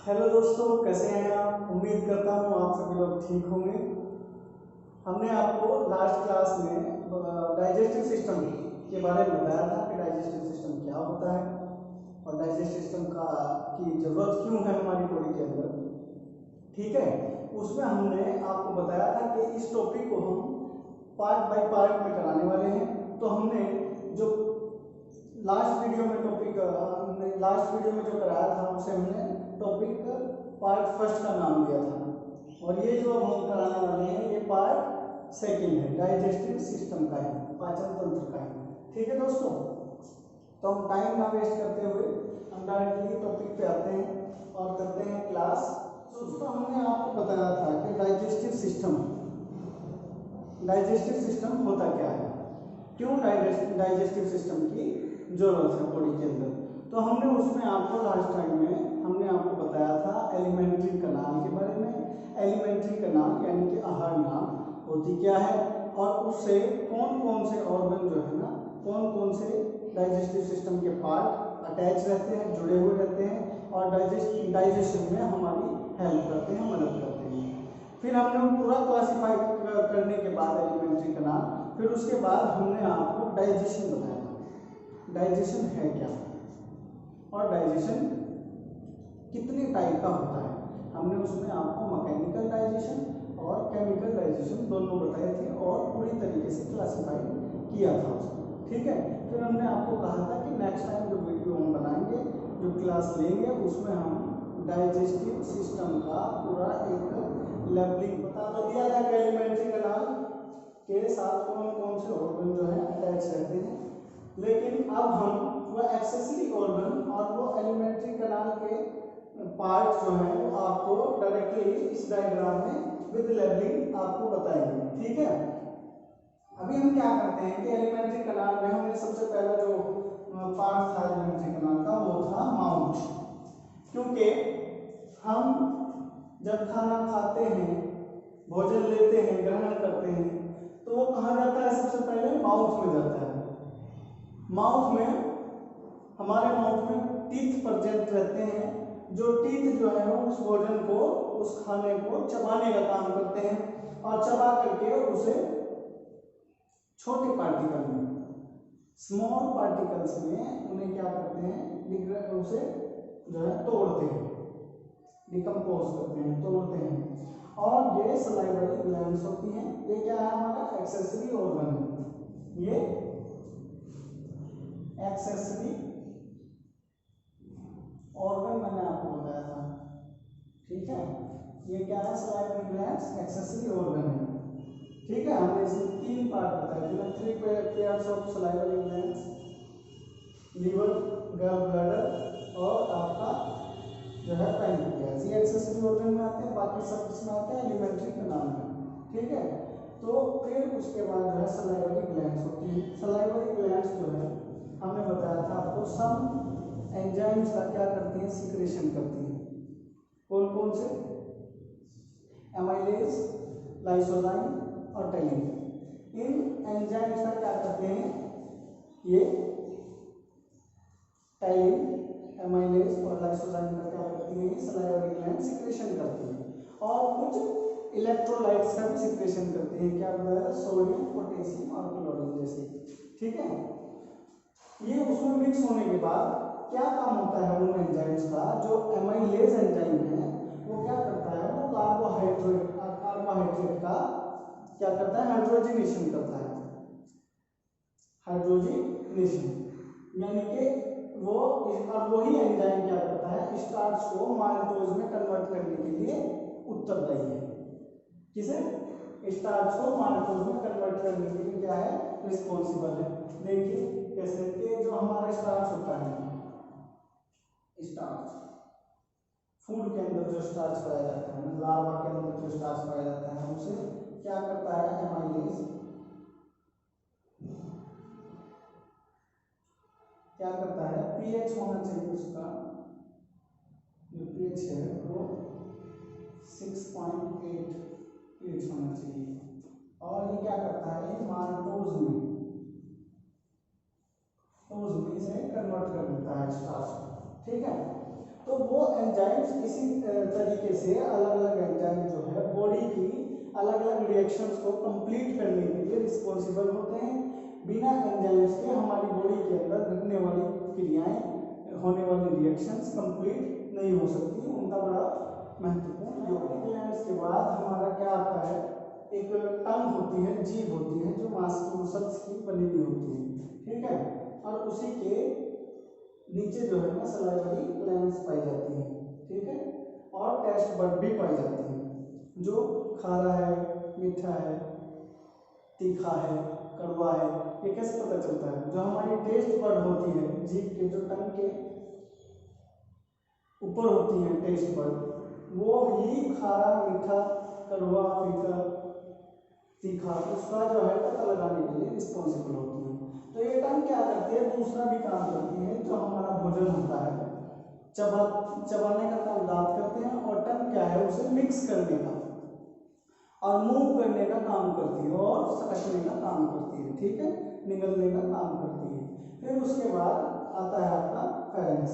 Hello दोस्तों, कैसे हैं आप। उम्मीद करता हूँ आप सभी लोग ठीक होंगे। हमने आपको लास्ट क्लास में डाइजेस्टिव सिस्टम के बारे में बताया था कि डाइजेस्टिव सिस्टम क्या होता है और डाइजेस्टिव सिस्टम की ज़रूरत क्यों है हमारी बॉडी के अंदर। ठीक है, उसमें हमने आपको बताया था कि इस टॉपिक को हम पार्ट बाय पार्ट में कराने वाले हैं। तो हमने जो लास्ट वीडियो में जो कराया था उसे हमने टॉपिक पार्ट फर्स्ट का नाम दिया था, और ये जो अब हम कराने वाले हैं ये पार्ट सेकंड है, डाइजेस्टिव सिस्टम का है, पाचन तंत्र का है। ठीक है दोस्तों, तो हम टाइम ना वेस्ट करते हुए हम डायरेक्टली टॉपिक पे आते हैं और करते हैं क्लास। दोस्तों, हमने आपको बताया था कि डाइजेस्टिव सिस्टम होता क्या है, क्यों डाइजेस्टिव सिस्टम की जरूरत है बॉडी के अंदर। तो हमने उसमें आपको लास्ट टाइम में हमने आपको बताया था एलिमेंट्री कनाल के बारे में। एलिमेंट्री कनाल यानी कि आहार नाल होती क्या है और उससे कौन कौन से ऑर्गन जो है ना, कौन कौन से डाइजेस्टिव सिस्टम के पार्ट अटैच रहते हैं, जुड़े हुए रहते हैं और डाइजेशन में हमारी हेल्प करते हैं, मदद करते हैं। फिर हमने पूरा क्लासीफाई करने के बाद एलिमेंट्री कनाल, फिर उसके बाद हमने आपको डाइजेशन बताया, डाइजेशन है क्या और डाइजेशन कितने टाइप का होता है। हमने उसमें आपको मैकेनिकल डाइजेशन और केमिकल डाइजेशन दोनों बताए थे और पूरी तरीके से क्लासिफाई किया था उसको। ठीक है, फिर हमने आपको कहा था कि नेक्स्ट टाइम जो वीडियो हम बनाएंगे, जो क्लास लेंगे, उसमें हम डाइजेस्टिव सिस्टम का पूरा एक लेवलिंग बता तो दिया था कि एलिमेंट्री कनाल के साथ कौन कौन से ऑर्गन जो है अटैच रहते हैं। लेकिन अब हम वो एक्सेसरी ऑर्गन और वो एलिमेंट्री कनाल के पार्ट जो है वो आपको डायरेक्टली इस डायग्राम में विद लेबलिंग आपको बताएंगे। ठीक है, अभी हम क्या करते हैं कि एलिमेंट्री कनाल में हमने सबसे पहला जो पार्ट था एलिमेंट्री कनाल का वो था माउथ। क्योंकि हम जब खाना खाते हैं, भोजन लेते हैं, ग्रहण करते हैं, तो वो कहाँ जाता है, सबसे पहले माउथ में जाता है। माउथ में हमारे माउथ में टीथ प्रेजेंट रहते हैं, जो टीथ जो है उस भोजन को, उस खाने को चबाने का काम करते हैं और चबा करके उसे छोटे पार्टिकल में, स्मॉल पार्टिकल्स में उन्हें क्या करते हैं, उसे जो है तोड़ते हैं, डिकम्पोज करते हैं, तोड़ते हैं। और ये सलाइवरी ग्लैंड्स होती हैं। ये क्या है, हमारा एक्सेसरी ऑर्गन है, ये एक्सेसरी ऑर्गन मैंने आपको बताया था। ठीक है, ये क्या है, सलाइवरी ग्लैंड्स एक्सेसरी ऑर्गन है। ठीक है, हमने इसमें तीन पार्ट बताए थे, 3 pairs of salivary glands, liver, gall bladder और आपका जो है पैंक्रियास। ये एक्सेसरी ऑर्गन में आते हैं, बाकी सब किसमें आते हैं, एलिमेंट्री कनाल में। ठीक है, तो फिर उसके बाद जो है सलाइवरी ग्लैंड्स होती है। सलाइवरी ग्लैंड्स जो है हमने बताया था आपको, सम एंजाइम्स का क्या करती हैं, सिक्रेशन करती हैं। कौन कौन से, एमाइलेज, लाइसोजाइम और टैलिन। इन एंजाइम्स का क्या करते हैं, ये टैलिन, एमाइलेज और लाइसोजाइम का क्या करती है, सलाइवरी ग्लैंड सिक्रेशन करती है। और कुछ इलेक्ट्रोलाइट्स का भी सिक्रेशन करती है, क्या बताया, सोडियम, पोटेशियम और क्लोरीन जैसे। ठीक है, ये उसमें मिक्स होने के बाद क्या काम होता है उन एंजाइम्स का, जो एमाइलेज एंजाइम है वो क्या करता है, वो कार्बोहाइड्रेट का क्या करता है, हाइड्रोजनेशन करता है। हाइड्रोजनेशन यानी कि वो, और वही एंजाइम क्या करता है, स्टार्च को माल्टोज में कन्वर्ट करने के लिए उत्तरदायी है। किसे, स्टार्च को माल्टोज में कन्वर्ट करने के लिए क्या है, रिस्पॉन्सिबल है। देखिए कैसे कि जो हमारा स्टार्च होता है, स्टार्च फूड के अंदर जो स्टार्च पाया जाता है, लार्वा के अंदर जो स्टार्च पाया जाता है, उसे क्या करता है, एमाइलेज क्या करता है, पीएच होना चाहिए उसका, जो पीएच है वो 6.8 पीएच होना चाहिए। और ये क्या करता है, माल्टोज में इसे कन्वर्ट कर देता है स्टार्च। ठीक है, तो वो एंजाइम्स इसी तरीके से अलग अलग एंजाइम जो है बॉडी की अलग अलग रिएक्शंस को कंप्लीट करने के लिए रिस्पॉन्सिबल होते हैं। बिना एंजाइम्स के हमारी बॉडी के अंदर घटने वाली क्रियाएं, होने वाली रिएक्शंस कंप्लीट नहीं हो सकती, उनका बड़ा महत्वपूर्ण योगदान है। इसके बाद हमारा क्या आता है, एक टंग होती है, जीभ होती है, जो मसल्स की बनी हुई होती है, ठीक है। और उसी के नीचे जो है ना सलाइवरी ग्लैंड्स पाई जाती हैं, ठीक है। और टेस्ट बड भी पाई जाती हैं, जो खारा है, मीठा है, तीखा है, कड़वा है, ये कैसे पता चलता है? जो हमारी टेस्ट बड होती है, जीभ के जो टंग के ऊपर होती है टेस्ट बड, वो ही खारा, मीठा, कड़वा, फीका, तीखा, उसका जो है पता लगाने के लिए रिस्पॉन्सिबल होती है। तो ये टंग क्या करती है, दूसरा भी काम करती है। जो हमारा भोजन होता है, चबाने का काम दांत करते हैं, और टंग क्या है, उसे मिक्स करने का और मूव करने का काम करती है, और सटकने का काम करती है, ठीक है, निगलने का काम करती है। फिर उसके बाद आता है आपका फेरेंक्स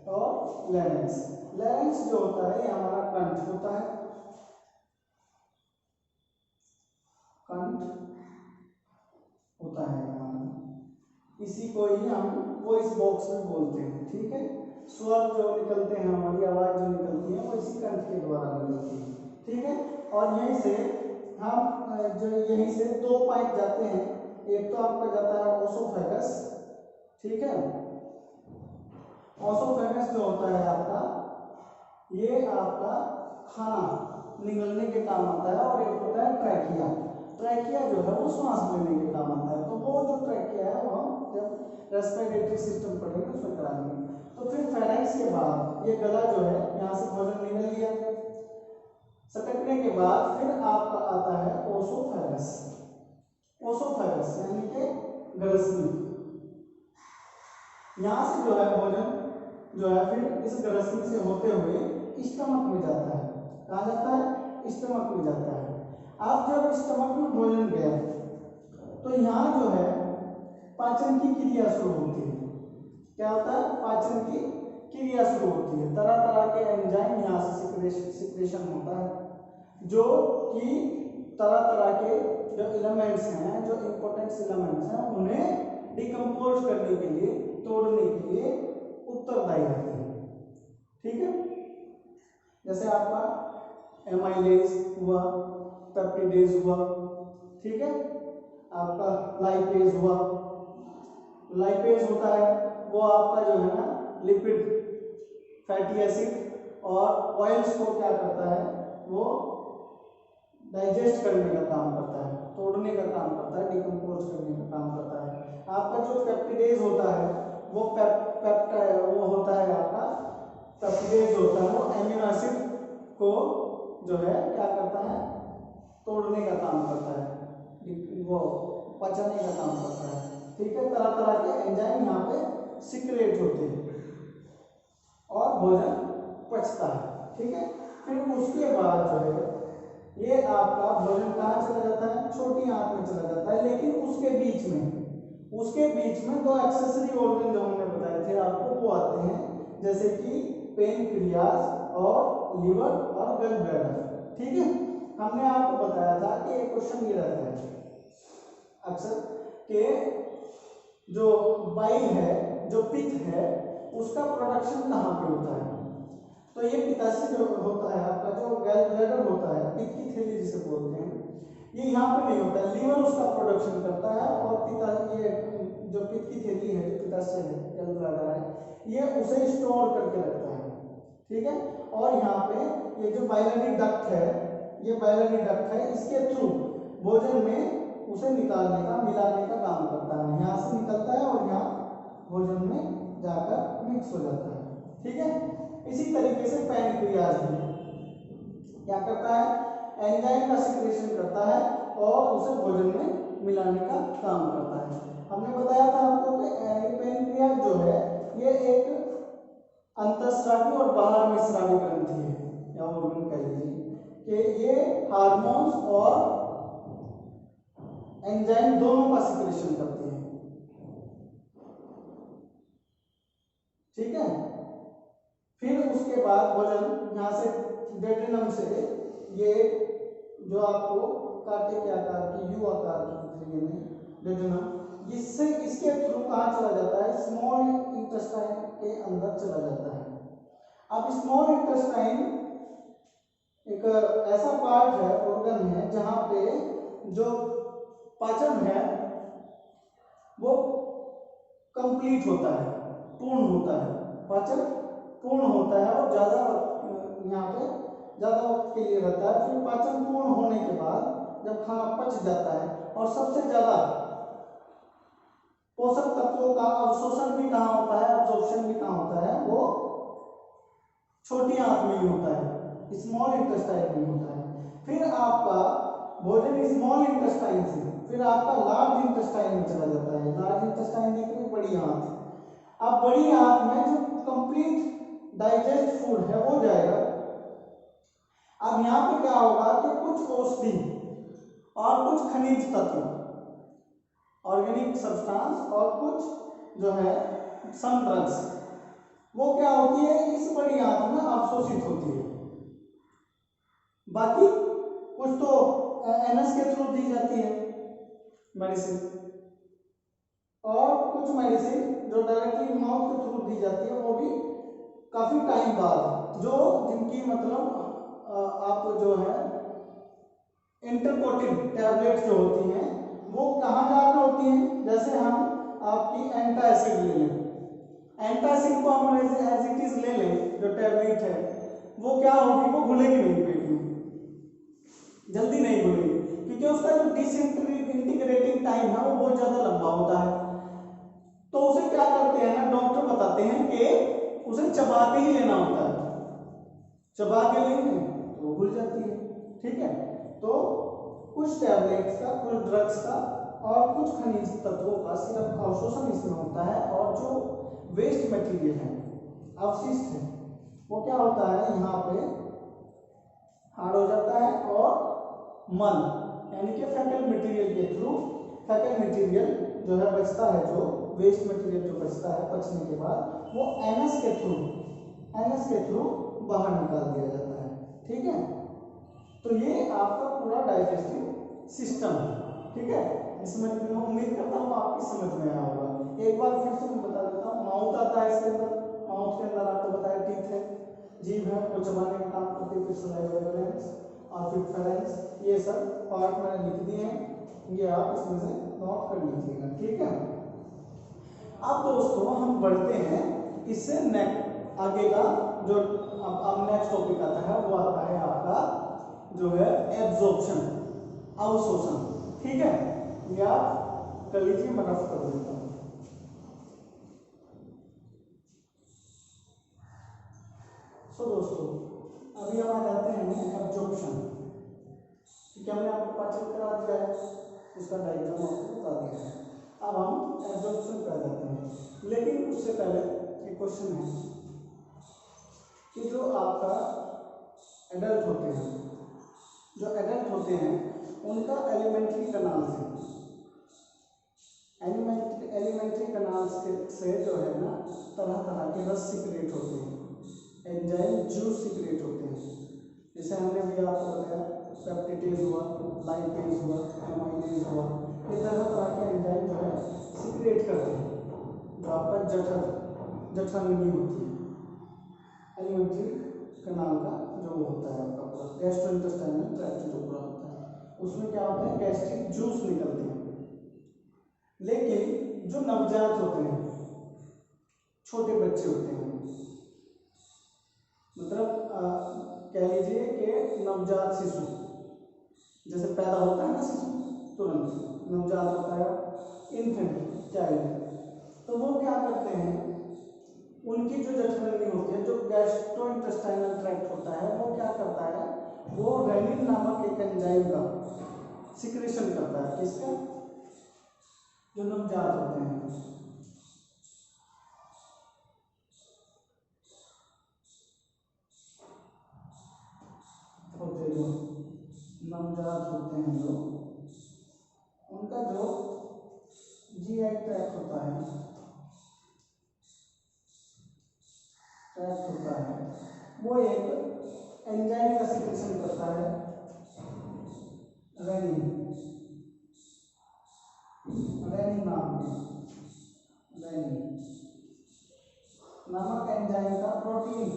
और लैरिंक्स। लैरिंक्स जो होता है ये हमारा कंठ होता है, कंठ होता है हमारा, इसी को ही हम वॉइस बॉक्स में बोलते हैं, ठीक है। स्वर जो निकलते हैं, हमारी आवाज जो निकलती है, वो इसी कंठ के द्वारा निकलती है, ठीक है। और यहीं से हम जो यहीं से दो पाइप जाते हैं, एक तो आपका जाता है ओसोफेगस, ठीक है। ओसोफेगस जो होता है आपका, ये आपका खाना निगलने के काम आता है, और एक होता है ट्रैकिया। ट्रैकिया जो है वो सांस लेने के काम आता है। तो वो जो ट्रैकिया है वो हम जब रेस्पिरेटरी सिस्टम पढ़ेंगे उसमें कराएंगे। तो फिर फेरेंक्स के बाद ये गला जो है, यहाँ से भोजन निगल लिया, सटकने के बाद फिर आपका आता है ओसोफेगस। ओसोफेगस यानी कि ग्रसनी, यहाँ से जो है भोजन जो है फिर इस ग्रसनी से होते हुए स्टमक में जाता है। कहाँ जाता है? स्टमक में जाता है। अब जब स्टमक में भोजन गया तो यहाँ जो है पाचन की क्रिया शुरू होती है। क्या होता है? पाचन की क्रिया शुरू होती है। तरह तरह के एंजाइम यहाँ से सिक्रेशन होता है, जो कि तरह तरह के जो एलिमेंट्स हैं, जो इंपॉर्टेंट एलिमेंट्स हैं, उन्हें डिकम्पोज करने के लिए, तोड़ने के लिए उत्तरदायी रहते हैं, ठीक है। जैसे आपका एमाइलेज हुआ, पेप्टिडेज हुआ, ठीक है, आपका लाइपेज हुआ। लाइपेज होता है वो आपका जो है ना लिपिड, फैटी एसिड और ऑयल्स को क्या करता है, वो डाइजेस्ट करने का काम करता है, तोड़ने का काम करता है, डिकम्पोज करने का काम करता है। आपका जो पेप्टिडेज होता है वो वो होता है आपका पेप्टिडेज होता है, वो एमिनो एसिड को जो है क्या करता है, तोड़ने का काम करता है, वो पचाने का काम करता है, ठीक है। तरह तरह के एंजाइम यहाँ पे सिक्रेट होते हैं और भोजन पचता है, ठीक है। फिर उसके बाद जो है ये आपका भोजन कहाँ चला जाता है? छोटी आंत में चला जाता है। लेकिन उसके बीच में दो एक्सेसरी ऑर्गन जो हमने बताए थे आपको, वो आते हैं, जैसे कि पेनक्रियाज और लिवर और गल ब्लैडर, ठीक है। हमने आपको बताया था कि एक क्वेश्चन ये रहता है अक्सर कि जो बाइल है, जो पित्त है, उसका प्रोडक्शन कहाँ पे होता है? तो ये पित्ताशय जो होता है आपका, जो गैल ब्लैडर होता है, पित्त की थैली जिसे बोलते हैं, ये यहाँ पे नहीं होता है। लीवर उसका प्रोडक्शन करता है, और ये जो पित्त की थैली है, जो पित्ताशय है, गैल ब्लैडर है, ये उसे स्टोर करके रखता है, ठीक है। और यहाँ पे ये जो बाइलरी डक्ट है, ये बाइलरी डक्ट है, इसके थ्रू भोजन में उसे निकालने का, मिलाने का काम करता है। यहाँ से निकलता है और यहाँ भोजन में जाकर मिक्स हो जाता है, ठीक है। इसी तरीके से पैनक्रियाज भी क्या करता है? एंजाइम का सिक्रेशन करता है और उसे भोजन में मिलाने का काम करता है। हमने बताया था आपको कि पैनक्रियाज जो है ये एक अंतःस्रावी और बाहर में स्रावी ग्रंथि है, या ऑर्गन कह लीजिए, कि ये हार्मोन्स और एंजाइम दोनों का सिक्रेशन करती है, ठीक है। फिर उसके बाद भोजन यहाँ से डेड्रेनम से ये जो आपको कांटे के आकार की यू आकार की दिख रही है डेड्रेनम, इससे इसके थ्रू कहाँ चला जाता है, स्मॉल इंटेस्टाइन के अंदर चला जाता है। अब स्मॉल इंटेस्टाइन एक ऐसा पार्ट है, ऑर्गन है, जहाँ पे जो पाचन है वो कंप्लीट होता है, पूर्ण होता है, पाचन पूर्ण होता है और ज़्यादा यहाँ पे ज़्यादा वक्त के लिए रहता है। फिर पाचन पूर्ण होने के बाद जब खाना पच जाता है और सबसे ज़्यादा पोषक तत्वों का अवशोषण भी कहाँ होता है, अब्जॉर्प्शन भी कहाँ होता है, वो छोटी आंत में ही होता है, स्मॉल इंटेस्टाइन में होता है। फिर आपका भोजन स्मॉल इंटेस्टाइन से फिर आपका लार्ज इंटेस्टाइन में चला जाता है। लार्ज इंटेस्टाइन देख रहे हैं, बड़ी आंत। अब बड़ी आंत में जो कंप्लीट डाइजेस्ट फूड है वो जाएगा। अब यहाँ पे क्या होगा कि कुछ औषधि और कुछ खनिज तत्व, ऑर्गेनिक सब्सटेंस और कुछ जो है सम ड्रग्स, वो क्या होती है इस बड़ी आंत में अवशोषित होती है। बाकी कुछ तो एनएस के थ्रू दी जाती है मेडिसिन, और कुछ मेडिसिन जो डायरेक्टली माउथ के थ्रू दी जाती है वो भी काफी टाइम बाद, जो जिनकी मतलब आप जो है इंटरकोटिंग टैबलेट्स जो होती हैं वो कहाँ जाकर होती हैं। जैसे हम आपकी एंटासिड ले लें, एंटासिड को हम एज इट इज ले लें, जो टैबलेट है वो क्या होगी, वो घुलेगी नहीं पेट में, जल्दी नहीं घुलेगी, क्योंकि उसका जो डिसइंटीग्रेटिंग टाइम है वो बहुत ज़्यादा लंबा होता है। तो उसे क्या करते हैं ना, डॉक्टर बताते हैं कि उसे चबा के ही लेना होता है, चबा के लेंगे तो घुल जाती है। ठीक है, तो कुछ टैबलेट्स का, कुछ ड्रग्स का और कुछ खनिज तत्वों का सिर्फ अवशोषण इसमें होता है, और जो वेस्ट मटेरियल है, अवशिष्ट है, वो क्या होता है यहाँ पे हार्ड हो जाता है, और मल यानी कि फैकल मटेरियल के थ्रू, फैकल मटेरियल जो है बचता है, जो वेस्ट मटेरियल जो बचता है पचने के बाद, वो एनएस के थ्रू बाहर निकाल दिया जाता है। ठीक है, तो ये आपका पूरा डाइजेस्टिव सिस्टम है। ठीक है, इसमें मैं उम्मीद करता हूँ आपकी समझ में आया होगा। एक बार फिर से मैं बता देता हूँ, माउथ आता है इसके अंदर, माउथ के अंदर आपको बताया टीथ है, जीभ है वो चबाने का काम करती है, फिर सलाइवा ग्लैंड्स और फिर फेरेंस, ये सब पार्ट मैंने लिख दिए हैं, ये आप इसमें से नोट कर लीजिएगा। ठीक है, अब दोस्तों हम बढ़ते हैं इससे नेक्स्ट आगे का जो अब नेक्स्ट टॉपिक आता है, वो आता है आपका जो है एब्जॉर्प्शन, अवशोषण। ठीक है, ये आप कर लीजिए, मैं रफ कर देता हूँ। सो दोस्तों अभी हम आ जाते हैं एब्जॉर्प्शन। ठीक है, हमने आपको पाचन करा दिया है, उसका डायग्राम आपको बता दिया है। अब हम एब्जॉर्प्शन पे आ जाते हैं, लेकिन उससे पहले एक क्वेश्चन है कि जो आपका एडल्ट होते हैं, जो एडल्ट होते हैं उनका एलिमेंट्री कनाल से जो है ना तरह तरह के रस सिक्रेट होते हैं, एंजाइम जूस सिक्रेट होते हैं। जैसे हमने भी आपको बताया पेप्टिडेज हुआ, लाइपेज हुआ, एमाइलेज हुआ, ये तरह तरह के एंजाइम जो है सिक्रेट करते हैं, जो आपका जठराग्नि होती है, एलिमेंट्री कनाल का जो होता है आपका पूरा गैस्ट्रोइंटेस्टाइनल ट्रैक्ट जो पूरा होता है, उसमें क्या होता है गैस्ट्रिक जूस निकलते हैं। लेकिन जो नवजात होते हैं, छोटे बच्चे होते हैं, मतलब कह लीजिए कि नवजात शिशु, जैसे पैदा होता है ना शिशु, तुरंत नवजात होता है, इन्फेंट चाइल्ड, तो वो क्या करते हैं, उनकी जो जठराग्नि होती है, जो गैस्ट्रोइंटेस्टाइनल ट्रैक्ट होता है, वो क्या करता है, वो रेनिन नामक एक एंजाइम का सिक्रेशन करता है। किसका? जो नवजात होते हैं। नवजात होते हैं जो, उनका जो जीआई ट्रैक्ट होता है, वो एक एंजाइम का सिक्रेशन करता है, रेनिन, रेनिन नामक एंजाइम का, प्रोटीन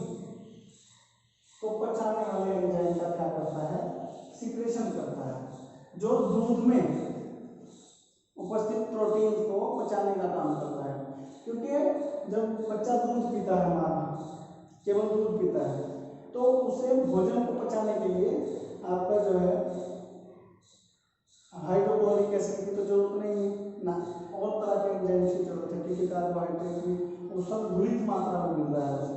को पचाने वाले एंजाइम का क्या करता है, सिक्रेशन करता है, जो दूध में उपस्थित प्रोटीन को पचाने का काम करता है। क्योंकि जब बच्चा दूध पीता है, हमारा केवल दूध पीता है, तो उसे भोजन को पचाने के लिए आपका जो है हाइड्रोक्लोरिक एसिड की तो जरूरत नहीं है ना, और तरह के एंजाइम की जरूरत है, क्योंकि कार्बोहाइड्रेट भी वो संतुलित मात्रा में मिल रहा है उसे।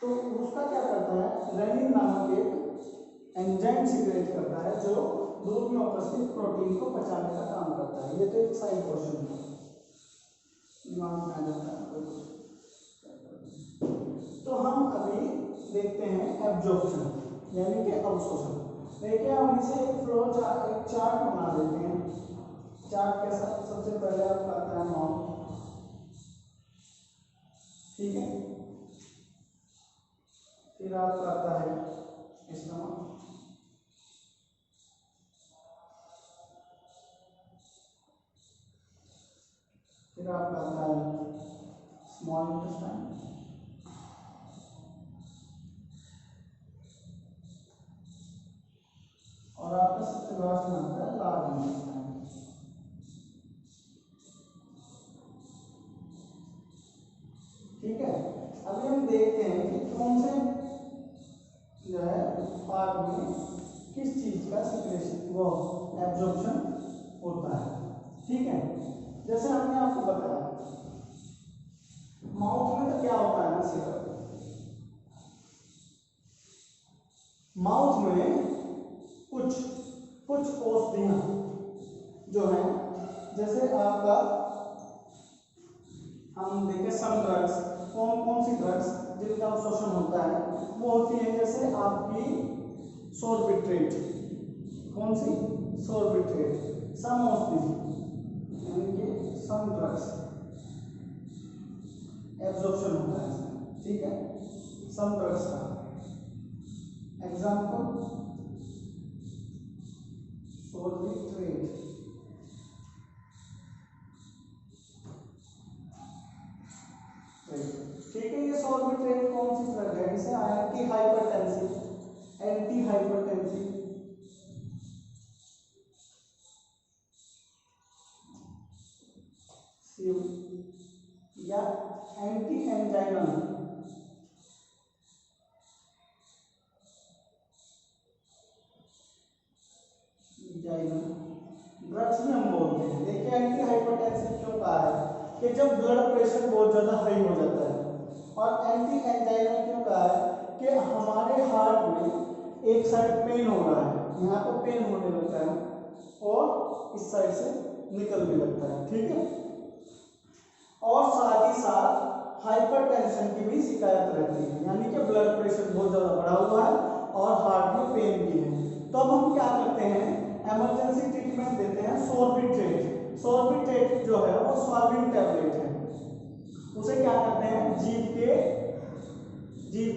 तो उसका क्या करता है, रेनिन नामक एक एंजाइम सिक्रेट करता है, जो दूध में उपस्थित प्रोटीन को पचाने का काम करता है। ये तो एक साइड क्वेश्चन था, दिमाग में आ जाता है। तो हम अभी देखते हैं एब्जॉर्प्शन यानी कि अवशोषण। देखिए हम इसे एक एक चार्ट बना देते हैं। चार्ट के साथ सबसे पहले आपका आता है माउथ, ठीक है, फिर आपका आता है स्टमक, फिर आपका आता है स्मॉल इंटेस्टाइन, और आपका सबसे लास्ट में आता है लार्ज इंटेस्टाइन। ठीक है, अभी हम देखते हैं कि कौन से जो है पार्ट में किस चीज का सिक्रेशन वो एब्जॉर्प्शन होता है। ठीक है, जैसे हमने आपको बताया माउथ में तो क्या होता है ना, सिर्फ माउथ में कुछ कुछ औषधियां जो है, जैसे आपका हम देखें सम ड्रग्स, कौन कौन सी ड्रग्स जिनका अवशोषण होता है, वो होती है जैसे आपकी सोर्बिट्रेट, कौन सी, सोर्बिट्रेट, सम औषधि यानी कि सम ड्रग्स एब्जॉर्प्शन होता है इसमें। ठीक है, सम ड्रग्स का एग्जाम्पल सोर्बिट्रेट, ठीक है। ये सोर्बिट्रेट कौन सी ड्रग है, इसे एंटी हाइपरटेंसिव या एंटी एंजाइनल ड्रग्स भी हम बोलते हैं। देखिए एंटी हाइपरटेंसिव क्यों कहा है, कि जब ब्लड प्रेशर बहुत ज्यादा हाई हो जाता है, और एंटी एंजाइनल क्यों कहा है कि हमारे हार्ट में एक साइड पेन हो रहा है, यहाँ पे पेन होने लगता है और इस साइड से निकल भी लगता है। ठीक है, और साथ ही साथ हाइपरटेंशन की भी शिकायत रहती है, यानी कि ब्लड प्रेशर बहुत ज्यादा बढ़ा हुआ है और हार्ट में पेन भी है। तो अब हम क्या करते हैं, इमरजेंसी ट्रीटमेंट देते हैं सोर्बिट्रेट। सोर्बिट्रेट जो है वो सॉल्विंग टैबलेट है, उसे क्या करते हैं जीभ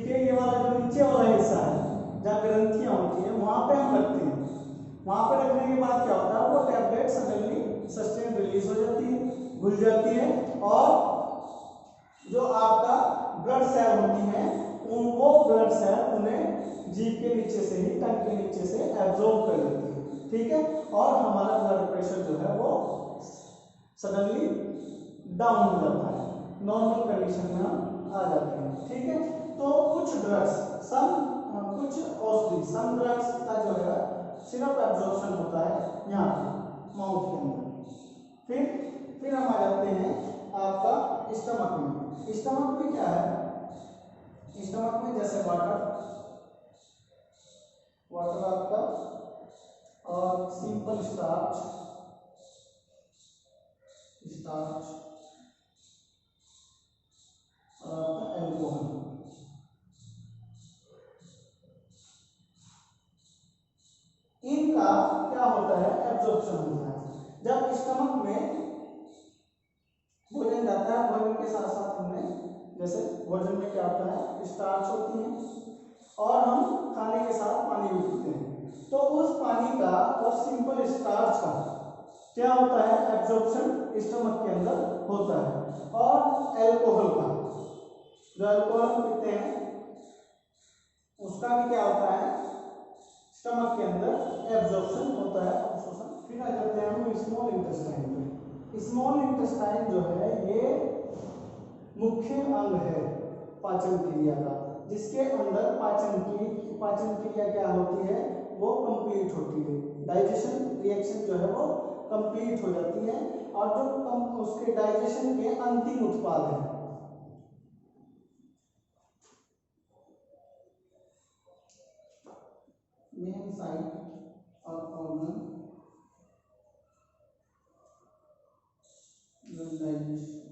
के ये वाला जो नीचे वाला हिस्सा है जहाँ ग्रंथियां होती है वहां पे हम रखते हैं। वहां पे रखने के बाद क्या होता है, वो टैबलेट सडनली सस्टेन रिलीज हो जाती है, घुल जाती है, और जो आपका ब्लड सेल होती है वो ब्लड सेल उन्हें जीभ के नीचे से ही, टंग के नीचे से एब्जॉर्ब कर लेती है। ठीक है, और हमारा ब्लड प्रेशर जो है वो सडनली डाउन हो जाता है, नॉर्मल कंडीशन में हम आ जाते हैं। ठीक है, तो कुछ ड्रग्स, कुछ औषधि, सम ड्रग्स का जो है सिर्फ एब्जॉर्प्शन होता है यहाँ पे माउथ के अंदर। फिर हम आ जाते हैं आपका स्टमक में। स्टमक में क्या है, स्टमक में जैसे वाटर आपका, और सिंपल स्टार्च और आपका एल्कोहल। इनका क्या होता है, एब्जॉर्प्शन होता है। जब स्टमक में भोजन जाता है, भोजन के साथ साथ हमने जैसे भोजन में क्या होता है, स्टार्च होती है और हम खाने के साथ पानी भी पीते हैं। तो उस पानी का और सिंपल स्टार्च का क्या होता है, एब्जॉर्प्शन स्टमक के अंदर होता है। और एल्कोहल का, जो एल्कोहल हम पीते हैं उसका भी क्या होता है, स्टमक के अंदर एब्जॉर्प्शन होता है, अवशोषण। फिर आ जाते हैं हम स्मॉल इंटेस्टाइन पे। स्मॉल इंटेस्टाइन जो है ये मुख्य अंग है पाचन क्रिया का, जिसके अंदर पाचन क्रिया क्या होती है, वो कंप्लीट होती है। डाइजेशन रिएक्शन जो है वो कंप्लीट हो जाती है और जो उसके डाइजेशन के अंतिम उत्पाद है, मेन साइट और ऑर्गन डाइजेशन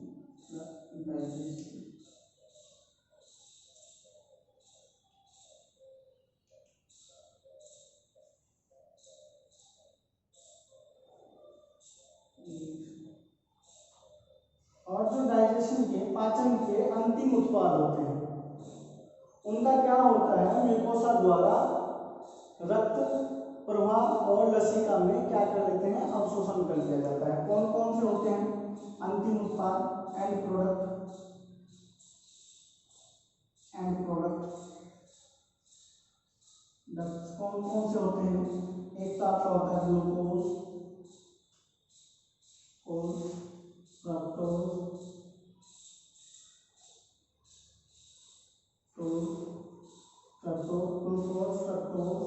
और जो डाइजेशन के पाचन के अंतिम उत्पाद होते हैं उनका क्या होता है, म्यूकोसा द्वारा रक्त प्रवाह और लसिका में क्या कर लेते हैं, अवशोषण कर लिया जाता है। कौन कौन से होते हैं अंतिम उत्पाद, एंड प्रोडक्ट कौन कौन से होते हैं, एक तो आपका होता है ग्लूकोज और fructose, glucose fructose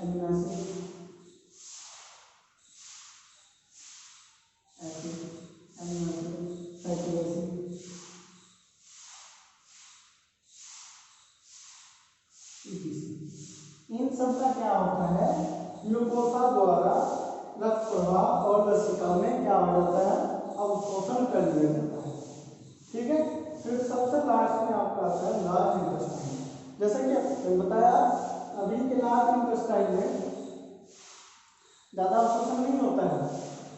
amino acid fatty acid. इन सब का क्या होता है, ग्लूकोसा द्वारा रक्त प्रवाह और लसिका में क्या हो जाता है, अवशोषण कर लिया जाता है। ठीक है। फिर सबसे लास्ट में आपका आता है लार्ज इंटेस्टाइन। जैसे कि बताया अभी के लार्ज इंटेस्टाइन में ज्यादा अवशोषण नहीं होता है,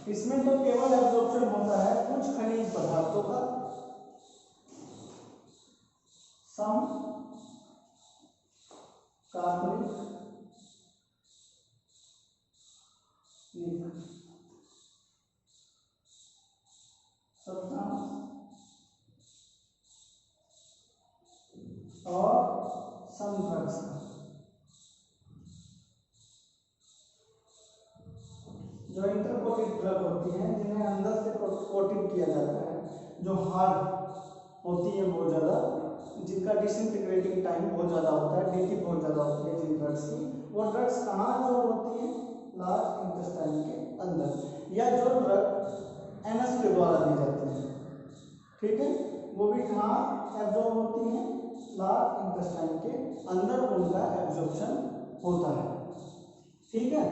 इसमें तो केवल एब्जॉर्प्शन होता है कुछ खनिज पदार्थों का, सम कार्बनिक सब्सटेंस और सम ड्रग्स का। जो इंटरकोटेड ड्रग होती हैं जिन्हें अंदर से कोटिंग किया जाता है, जो हार्ड होती है बहुत ज़्यादा, जिनका डिसइंटीग्रेटिंग टाइम बहुत ज़्यादा होता है, dt बहुत ज़्यादा होती है जिन ड्रग्स की, वो ड्रग्स कहाँ जो होती हैं, लार्ज इंटेस्टाइन के अंदर, या जो ड्रग एनस के द्वारा दी जाती है, ठीक है, वो भी कहाँ एब्जॉर्ब होती हैं, लार्ज इंटेस्टाइन के अंदर उनका एब्जॉर्प्शन होता है। ठीक है।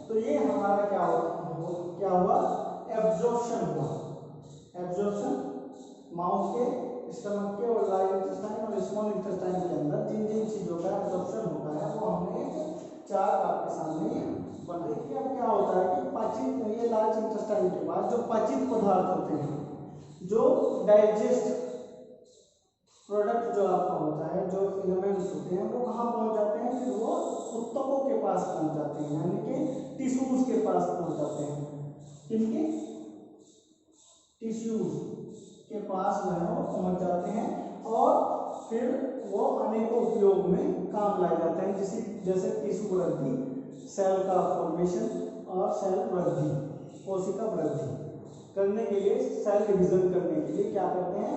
तो ये हमारा क्या हुआ, एब्जॉर्प्शन हुआ। एब्जॉर्प्शन माउथ के, स्टमक के और लार्ज इंटेस्टाइन और स्मॉल इंटेस्टाइन के अंदर जिन जिन चीज़ों का एब्जॉर्प्शन होता है वो हमने चार्ट आपके सामने बनाई। अब क्या होता है कि पाचित, ये लार्ज इंटेस्टाइन के बाद जो पाचित पदार्थ होते हैं, जो डाइजेस्ट प्रोडक्ट जो आपका होता है, जो एलिमेंट्स होते हैं, वो कहाँ पहुँच जाते हैं, फिर वो ऊतकों के पास पहुँच जाते हैं, यानी कि टिश्यूज के पास पहुँच जाते हैं। किनके, टिश्यूज के पास जो है वो पहुँच जाते हैं और फिर वो अनेकों उपयोग में काम लाए जाते हैं, जैसे टिश्यू वृद्धि, सेल का फॉर्मेशन और सेल वृद्धि, कोशिका वृद्धि करने के लिए, सेल डिवीजन करने के लिए क्या करते हैं,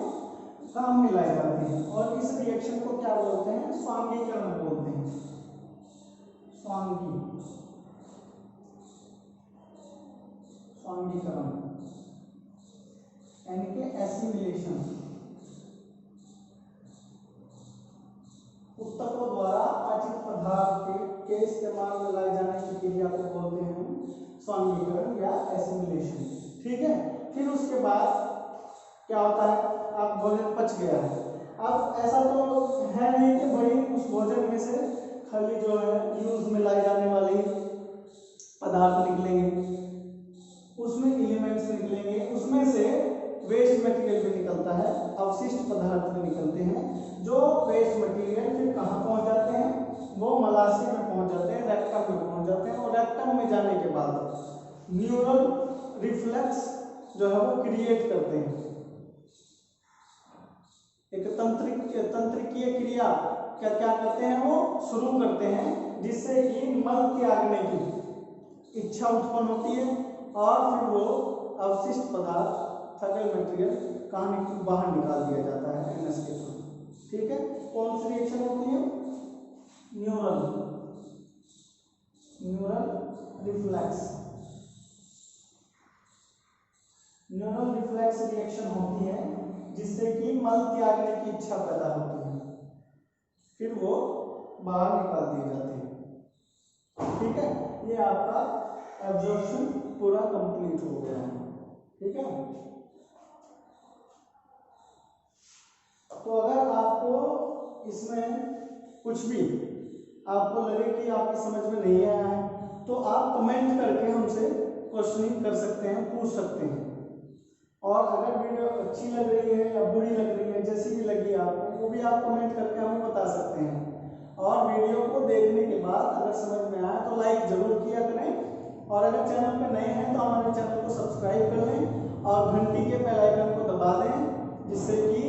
काम में लाए जाते हैं। और इस रिएक्शन को क्या बोलते हैं, स्वांगीकरण बोलते हैं। स्वांगीकरण यानी कि एसिमिलेशन, ऊतकों द्वारा पाचित पदार्थ के इस्तेमाल में लाए जाने की क्रिया को बोलते हैं स्वांगीकरण या एसिमिलेशन। ठीक है। फिर उसके बाद क्या होता है, आप भोजन पच गया है, अब ऐसा तो है नहीं कि भाई उस भोजन में से खाली जो है यूज में लाई जाने वाली पदार्थ निकलेंगे, उसमें एलिमेंट्स निकलेंगे, उसमें से वेस्ट मटेरियल भी निकलता है, अवशिष्ट न्यूरल रिफ्लेक्स जो है वो क्रिएट करते हैं। एक तंत्रिकीय क्रिया क्या क्या करते हैं वो शुरू करते हैं, जिससे कि मल त्यागने की इच्छा उत्पन्न होती है और फिर वो अवशिष्ट पदार्थ फैकल मटेरियल कहाँ बाहर निकाल दिया जाता है एनएस के थ्रू। ठीक है, कौन सी रिएक्शन होती है? न्यूरल रिफ्लेक्स रिएक्शन होती है, जिससे कि मल त्यागने की इच्छा पैदा होती है, फिर वो बाहर निकाल दिए जाते हैं। ठीक है, ये आपका एब्जॉर्प्शन पूरा कंप्लीट हो गया है। ठीक है, तो अगर आपको इसमें कुछ भी आपको लगे कि आपकी समझ में नहीं आया है तो आप कमेंट करके हमसे क्वेश्चनिंग कर सकते हैं, पूछ सकते हैं। और अगर वीडियो अच्छी लग रही है या बुरी लग रही है, जैसी भी लगी आपको, वो भी आप कमेंट करके हमें बता सकते हैं। और वीडियो को देखने के बाद अगर समझ में आया तो लाइक जरूर किया करें, और अगर चैनल पर नए हैं तो हमारे चैनल को सब्सक्राइब कर लें और घंटी के बेल आइकन को दबा दें, जिससे कि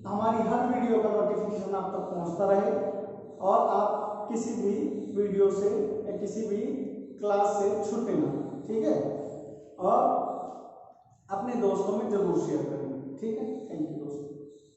हमारी हर वीडियो का नोटिफिकेशन आप तक पहुंचता रहे और आप किसी भी वीडियो से या किसी भी क्लास से छूटे ना। ठीक है, और अपने दोस्तों में जरूर शेयर करें। ठीक है, थैंक यू दोस्तों।